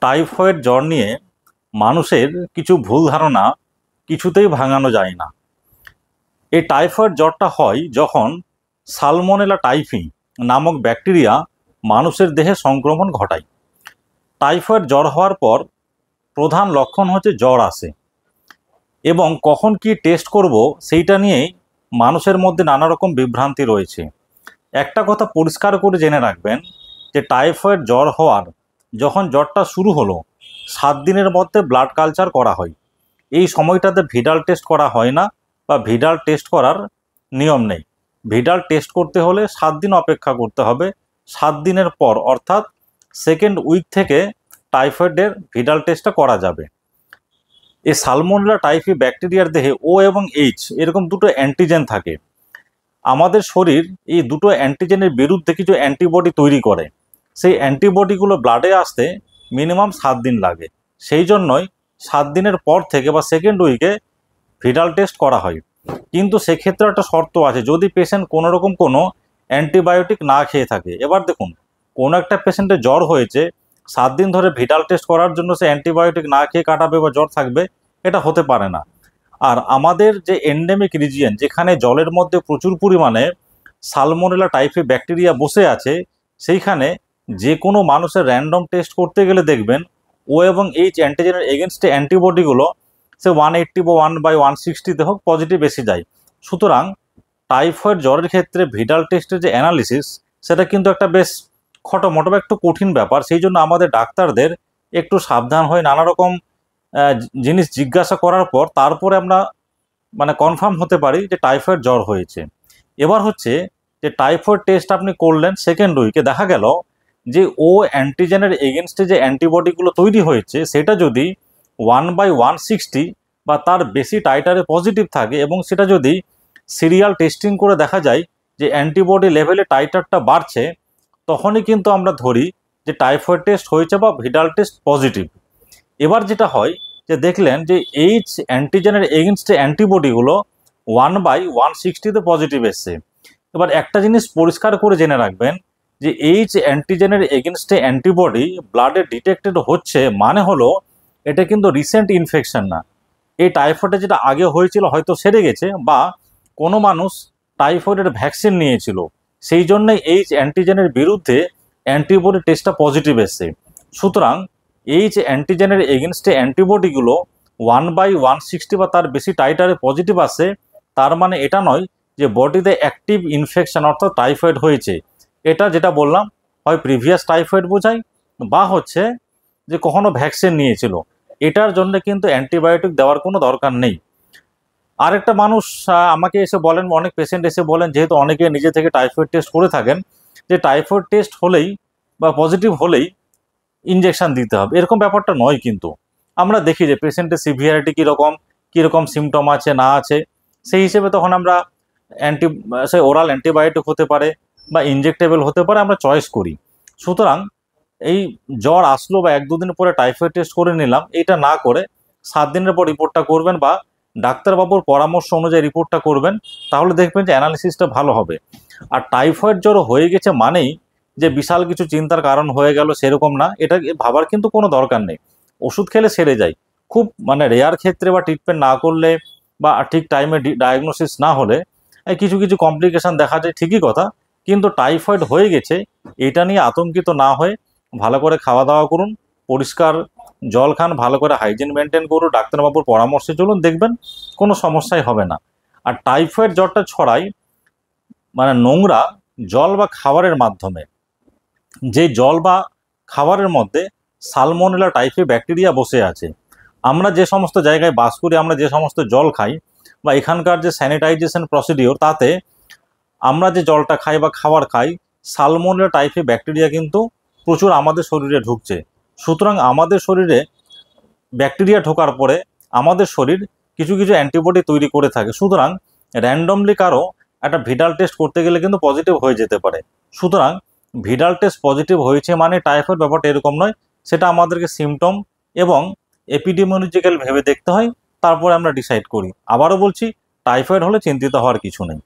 Typhoid জ্বর নিয়ে মানুষের কিছু ভুল ধারণা কিছুতেই ভাঙানো যায় না। এই টাইফয়েড জ্বরটা হয় যখন সালমোনেলা টাইফি নামক ব্যাকটেরিয়া মানুষের দেহে সংক্রমণ ঘটায়। টাইফয়েড জ্বর হওয়ার পর প্রধান লক্ষণ হচ্ছে জ্বর আসে, এবং কখন কি টেস্ট করব সেইটা নিয়েই মানুষের মধ্যে নানা রকম বিভ্রান্তি রয়েছে। একটা কথা পরিষ্কার করে জেনে রাখবেন যে টাইফয়েড জ্বর হওয়ার যখন জ্বরটা শুরু হলো 7 দিনের মধ্যে ব্লাড কালচার করা হয়। এই সময়টাতে ভিডাল টেস্ট করা হয় না, বা ভিডাল টেস্ট করার নিয়ম নেই। ভিডাল টেস্ট করতে হলে 7 দিন অপেক্ষা করতে হবে। 7 দিনের পর অর্থাৎ সেকেন্ড উইক থেকে টাইফয়েডের ভিডাল টেস্টটা করা যাবে। এই সালমোনেলা টাইফি ব্যাকটেরিয়ার দেহে ও এবং এইচ এরকম দুটো অ্যান্টিজেন থাকে। আমাদের শরীর এই দুটো অ্যান্টিজেনের বিরুদ্ধে কিছু অ্যান্টিবডি তৈরি করে। সেই অ্যান্টিবডিগুলো ব্লাডে আসতে মিনিমাম 7 দিন লাগে। সেই জন্যই 7 দিনের পর থেকে বা সেকেন্ড উইকে ভিডাল টেস্ট করা হয়। কিন্তু সেক্ষেত্রে একটা শর্ত আছে, যদি পেশেন্ট কোনো রকম কোনো অ্যান্টিবায়োটিক না খেয়ে থাকে। এবার দেখুন, কোনো একটা পেশেন্টের জ্বর হয়েছে, 7 দিন ধরে ভিডাল টেস্ট করার জন্য সে অ্যান্টিবায়োটিক না খেয়ে কাটাবে বা জ্বর থাকবে, এটা হতে পারে না। আর আমাদের যে এন্ডেমিক রিজিয়ন, যেখানে জলের মধ্যে প্রচুর পরিমাণে সালমোনেলা টাইফি ব্যাকটেরিয়া বসে আছে, সেইখানে যে কোনো মানুষের র্যান্ডম টেস্ট করতে গেলে দেখবেন ও এবং এইচ অ্যান্টিজেনের এগেনস্টে অ্যান্টিবডিগুলো সে 180 বা 1/160 হোক পজিটিভ এসে যায়। সুতরাং টাইফয়েড জ্বরের ক্ষেত্রে ভিডাল টেস্টের যে অ্যানালিসিস, সেটা কিন্তু একটা বেশ খটোমটো বা একটু কঠিন ব্যাপার। সেই জন্য আমাদের ডাক্তারদের একটু সাবধান হয়ে নানা রকম জিনিস জিজ্ঞাসা করার পর তারপরে আমরা কনফার্ম হতে পারি যে টাইফয়েড জ্বর হয়েছে। এবার হচ্ছে যে টাইফয়েড টেস্ট আপনি করলেন সেকেন্ড উইকে, দেখা গেল যে ও অ্যান্টিজেনের এগেনস্টে যে অ্যান্টিবডিগুলো তৈরি হয়েছে সেটা যদি 1/160 বা তার বেশি টাইটারে পজিটিভ থাকে, এবং সেটা যদি সিরিয়াল টেস্টিং করে দেখা যায় যে অ্যান্টিবডি লেভেলে টাইটারটা বাড়ছে, তখনই কিন্তু আমরা ধরি যে টাইফয়েড টেস্ট হয়েছে বা ভিডাল টেস্ট পজিটিভ। এবার যেটা হয় যে দেখলেন যে এইচ অ্যান্টিজেনের এগেনস্টে অ্যান্টিবডিগুলো 1/160 পজিটিভ এসছে। এবার একটা জিনিস পরিষ্কার করে জেনে রাখবেন যে এইচ অ্যান্টিজেনের এগেনস্টে অ্যান্টিবডি ব্লাডে ডিটেক্টেড হচ্ছে, মানে হলো এটা কিন্তু রিসেন্ট ইনফেকশন না। এই টাইফয়েডে যেটা আগে হয়েছিল হয়তো সেরে গেছে, বা কোনো মানুষ টাইফয়েডের ভ্যাকসিন নিয়েছিল, সেই জন্যই এইচ অ্যান্টিজেনের বিরুদ্ধে অ্যান্টিবডি টেস্টটা পজিটিভ এসছে। সুতরাং এইচ অ্যান্টিজেনের এগেনস্টে অ্যান্টিবডিগুলো 1/160 বা তার বেশি টাইটারে পজিটিভ আসে, তার মানে এটা নয় যে বডিতে অ্যাক্টিভ ইনফেকশন অর্থাৎ টাইফয়েড হয়েছে। এটা যেটা বললাম হয় প্রিভিয়াস টাইফয়েড বোঝায়, বা হচ্ছে যে কখনো ভ্যাকসিন নিয়েছিল। এটার জন্য কিন্তু অ্যান্টিবায়োটিক দেওয়ার কোনো দরকার নেই। আরেকটা মানুষ আমাকে এসে বলেন, অনেক পেশেন্ট এসে বলেন, যেহেতু অনেকে নিজে থেকে টাইফয়েড টেস্ট করে থাকেন, যে টাইফয়েড টেস্ট হলেই বা পজিটিভ হলেই ইনজেকশন দিতে হবে। এরকম ব্যাপারটা নয়। কিন্তু আমরা দেখি যে পেশেন্টের সিভিয়ারিটি কীরকম সিমটম আছে না আছে, সেই হিসেবে তখন আমরা সে ওরাল অ্যান্টিবায়োটিক হতে পারে বা ইনজেক্টেবল হতে পারে, আমরা চয়েস করি। সুতরাং এই জ্বর আসলো বা 1-2 দিন পরে টাইফয়েড টেস্ট করে নিলাম, এটা না করে 7 দিনের পর রিপোর্টটা করবেন, বা ডাক্তারবাবুর পরামর্শ অনুযায়ী রিপোর্টটা করবেন, তাহলে দেখবেন যে অ্যানালিসিসটা ভালো হবে। আর টাইফয়েড জ্বর হয়ে গেছে মানেই যে বিশাল কিছু চিন্তার কারণ হয়ে গেল সেরকম না, এটা ভাবার কিন্তু কোনো দরকার নেই। ওষুধ খেলে সেরে যায়। খুব রেয়ার ক্ষেত্রে বা ট্রিটমেন্ট না করলে বা ঠিক টাইমে ডায়াগনোসিস না হলে কিছু কিছু কমপ্লিকেশান দেখা যায়, ঠিকই কথা। কিন্তু টাইফয়েড হয়ে গেছে এটা নিয়ে আতঙ্কিত না হয়ে ভালো করে খাওয়া দাওয়া করুন, পরিষ্কার জল খান, ভালো করে হাইজিন মেনটেন করুন, ডাক্তারবাবুর পরামর্শে চলুন, দেখবেন কোনো সমস্যাই হবে না। আর টাইফয়েড জ্বরটা ছড়ায় নোংরা জল বা খাবারের মাধ্যমে। যে জল বা খাবারের মধ্যে সালমোনেলা টাইফি ব্যাকটেরিয়া বসে আছে, আমরা যে সমস্ত জায়গায় বাস করি, আমরা যে সমস্ত জল খাই, বা এখানকার যে স্যানিটাইজেশন প্রসিডিওর, তাতে আমরা যে জলটা খাই বা খাবার খাই, সালমোনেলা টাইফি ব্যাকটেরিয়া কিন্তু প্রচুর আমাদের শরীরে ঢুকছে। সুতরাং আমাদের শরীরে ব্যাকটেরিয়া ঢোকার পরে আমাদের শরীর কিছু কিছু অ্যান্টিবডি তৈরি করে থাকে। সুতরাং র্যান্ডমলি কারো একটা ভিডাল টেস্ট করতে গেলে কিন্তু পজিটিভ হয়ে যেতে পারে। সুতরাং ভিডাল টেস্ট পজিটিভ হয়েছে মানে টাইফয়েড, ব্যাপারটা এরকম নয়। সেটা আমাদেরকে সিমটম এবং এপিডেমিওলজিক্যাল ভেবে দেখতে হয়, তারপরে আমরা ডিসাইড করি। আবারও বলছি, টাইফয়েড হলে চিন্তিত হওয়ার কিছু নেই।